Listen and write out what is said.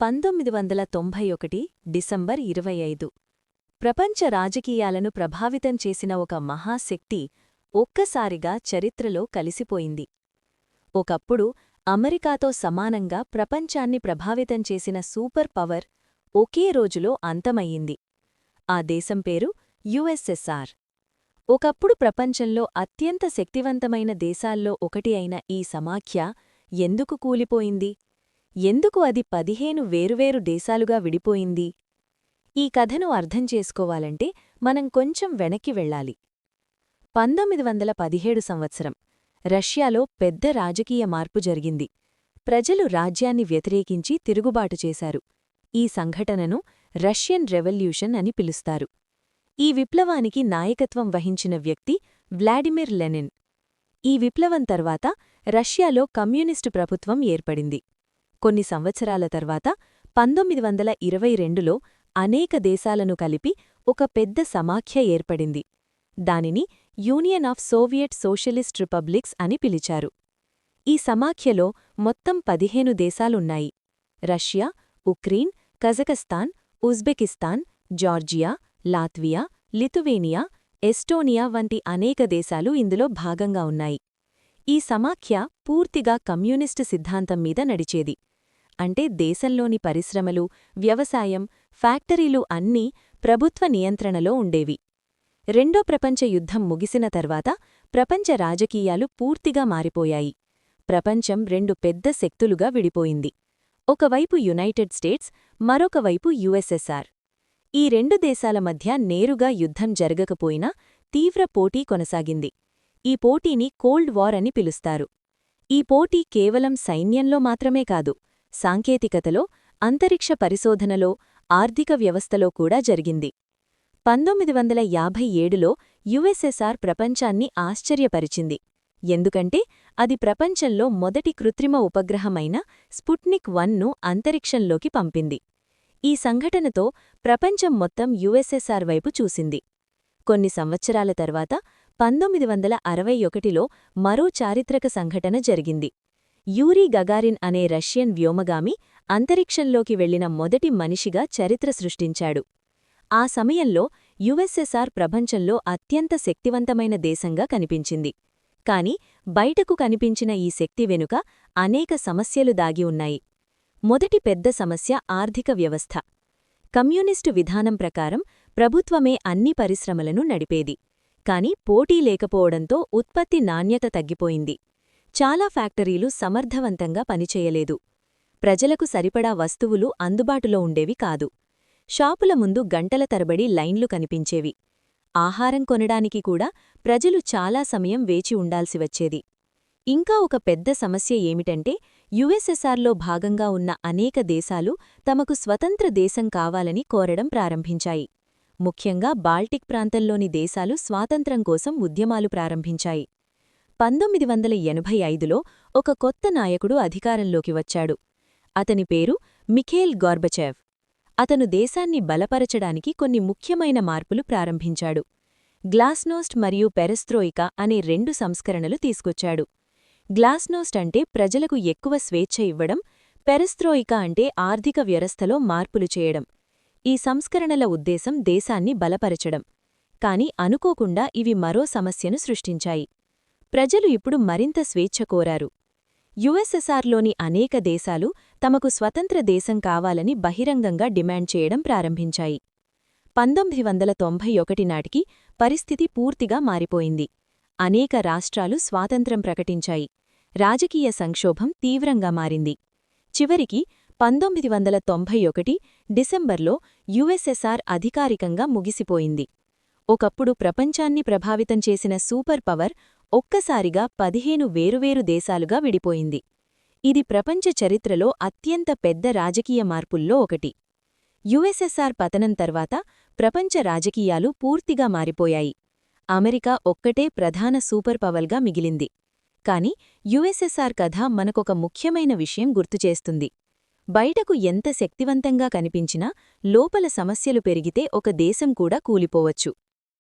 1991 December 25 ప్రపంచ రాజకీయాలను ప్రభావితం చేసిన ఒక మహాశక్తి ఒక్కసారిగా చరిత్రలో కలిసిపోయింది. ఒకప్పుడు అమెరికాతో సమానంగా ప్రపంచాన్ని ప్రభావితం చేసిన సూపర్ పవర్ ఒకే రోజులో అంతమయ్యింది. ఆ దేశం పేరు యుఎస్ఎస్ఆర్. ఒకప్పుడు ప్రపంచంలో అత్యంత శక్తివంతమైన దేశాల్లో ఒకటి అయిన ఈ సమాఖ్య ఎందుకు కూలిపోయింది? ఎందుకు అది 15 వేరువేరు దేశాలుగా విడిపోయింది? ఈ కథను అర్థం చేసుకోవాలంటే మనం కొంచెం వెనక్కి వెళ్ళాలి. 1917 సంవత్సరం రష్యాలో పెద్ద రాజకీయ మార్పు జరిగింది. ప్రజలు రాజ్యాన్ని వ్యతిరేకించి తిరుగుబాటు చేశారు. ఈ సంఘటనను రష్యన్ రెవల్యూషన్ అని పిలుస్తారు. ఈ విప్లవానికి నాయకత్వం వహించిన వ్యక్తి వ్లాడిమిర్ లెనిన్. ఈ విప్లవం తర్వాత రష్యాలో కమ్యూనిస్టు ప్రభుత్వం ఏర్పడింది. కొన్ని సంవత్సరాల తర్వాత 1922లో అనేక దేశాలను కలిపి ఒక పెద్ద సమాఖ్య ఏర్పడింది. దానిని Union of Soviet Socialist Republics అని పిలిచారు. ఈ సమాఖ్యలో మొత్తం 15 దేశాలున్నాయి. Russia, Ukraine, Kazakhstan, Uzbekistan, Georgia, Latvia, Lithuania, Estonia వంటి అనేక దేశాలు ఇందులో భాగంగా ఉన్నాయి. ఈ సమాఖ్య పూర్తిగా కమ్యూనిస్టు సిద్ధాంతం మీద నడిచేది. అంటే దేశంలోని పరిశ్రమలు, వ్యవసాయం, ఫ్యాక్టరీలు అన్నీ ప్రభుత్వ నియంత్రణలో ఉండేవి. రెండో ప్రపంచ యుద్ధం ముగిసిన తర్వాత ప్రపంచ రాజకీయాలు పూర్తిగా మారిపోయాయి. ప్రపంచం రెండు పెద్ద శక్తులుగా విడిపోయింది. ఒకవైపు యునైటెడ్ స్టేట్స్, మరొకవైపు యుఎస్ఎస్ఆర్. ఈ రెండు దేశాల మధ్య నేరుగా యుద్ధం జరగకపోయినా తీవ్ర పోటీ కొనసాగింది. ఈ పోటీని కోల్డ్ వార్ అని పిలుస్తారు. ఈ పోటీ కేవలం సైన్యంలో మాత్రమే కాదు, సాంకేతికతలో, అంతరిక్ష పరిశోధనలో, ఆర్థిక వ్యవస్థలో కూడా జరిగింది. 1957లో యుఎస్ఎస్ఆర్ ప్రపంచాన్ని ఆశ్చర్యపరిచింది. ఎందుకంటే అది ప్రపంచంలో మొదటి కృత్రిమ ఉపగ్రహమైన స్పుట్నిక్ 1ను అంతరిక్షంలోకి పంపింది. ఈ సంఘటనతో ప్రపంచం మొత్తం యుఎస్ఎస్ఆర్ వైపు చూసింది. కొన్ని సంవత్సరాల తర్వాత 1961లో మరో చారిత్రక సంఘటన జరిగింది. యూరీ గగారిన్ అనే రష్యన్ వ్యోమగామి అంతరిక్షంలోకి వెళ్లిన మొదటి మనిషిగా చరిత్ర సృష్టించాడు. ఆ సమయంలో యుఎస్ఎస్ఆర్ ప్రపంచంలో అత్యంత శక్తివంతమైన దేశంగా కనిపించింది. కాని బయటకు కనిపించిన ఈ శక్తి వెనుక అనేక సమస్యలు దాగి ఉన్నాయి. మొదటి పెద్ద సమస్య ఆర్థిక వ్యవస్థ. కమ్యూనిస్టు విధానం ప్రకారం ప్రభుత్వమే అన్ని పరిశ్రమలను నడిపేది. కాని పోటీ లేకపోవడంతో ఉత్పత్తి నాణ్యత తగ్గిపోయింది. చాలా ఫ్యాక్టరీలు సమర్థవంతంగా పనిచేయలేదు. ప్రజలకు సరిపడా వస్తువులు అందుబాటులో ఉండేవి కాదు. షాపుల ముందు గంటల తరబడి లైన్లు కనిపించేవి. ఆహారం కొనడానికి కూడా ప్రజలు చాలా సమయం వేచి ఉండాల్సి వచ్చేది. ఇంకా ఒక పెద్ద సమస్య ఏమిటంటే యుఎస్ఎస్ఆర్లో భాగంగా ఉన్న అనేక దేశాలు తమకు స్వతంత్ర దేశం కావాలని కోరడం ప్రారంభించాయి. ముఖ్యంగా బాల్టిక్ ప్రాంతంలోని దేశాలు స్వాతంత్ర్యం కోసం ఉద్యమాలు ప్రారంభించాయి. 1985లో ఒక కొత్త నాయకుడు అధికారంలోకి వచ్చాడు. అతని పేరు మిఖేల్ గోర్బచేవ్. అతను దేశాన్ని బలపరచడానికి కొన్ని ముఖ్యమైన మార్పులు ప్రారంభించాడు. గ్లాస్నోస్ట్ మరియు పెరెస్త్రోయికా అనే రెండు సంస్కరణలు తీసుకొచ్చాడు. గ్లాస్నోస్ట్ అంటే ప్రజలకు ఎక్కువ స్వేచ్ఛ ఇవ్వడం, పెరెస్త్రోయికా అంటే ఆర్థిక వ్యవస్థలో మార్పులు చేయడం. ఈ సంస్కరణల ఉద్దేశం దేశాన్ని బలపరచడం. కాని అనుకోకుండా ఇవి మరో సమస్యను సృష్టించాయి. ప్రజలు ఇప్పుడు మరింత స్వేచ్ఛ కోరారు. యుఎస్ఎస్ఆర్లోని అనేక దేశాలు తమకు స్వతంత్ర దేశం కావాలని బహిరంగంగా డిమాండ్ చేయడం ప్రారంభించాయి. 1991 నాటికి పరిస్థితి పూర్తిగా మారిపోయింది. అనేక రాష్ట్రాలు స్వాతంత్ర్యం ప్రకటించాయి. రాజకీయ సంక్షోభం తీవ్రంగా మారింది. చివరికి 1991 డిసెంబర్లో యుఎస్ఎస్ఆర్ అధికారికంగా ముగిసిపోయింది. ఒకప్పుడు ప్రపంచాన్ని ప్రభావితం చేసిన సూపర్ పవర్ ఒక్కసారిగా 15 వేరువేరు దేశాలుగా విడిపోయింది. ఇది ప్రపంచ చరిత్రలో అత్యంత పెద్ద రాజకీయ మార్పుల్లో ఒకటి. యుఎస్ఎస్ఆర్ పతనం తర్వాత ప్రపంచ రాజకీయాలు పూర్తిగా మారిపోయాయి. అమెరికా ఒక్కటే ప్రధాన సూపర్ పవర్గా మిగిలింది. కాని యుఎస్ఎస్ఆర్ కథ మనకొక ముఖ్యమైన విషయం గుర్తుచేస్తుంది. బయటకు ఎంత శక్తివంతంగా కనిపించినా లోపల సమస్యలు పెరిగితే ఒక దేశం కూడా కూలిపోవచ్చు.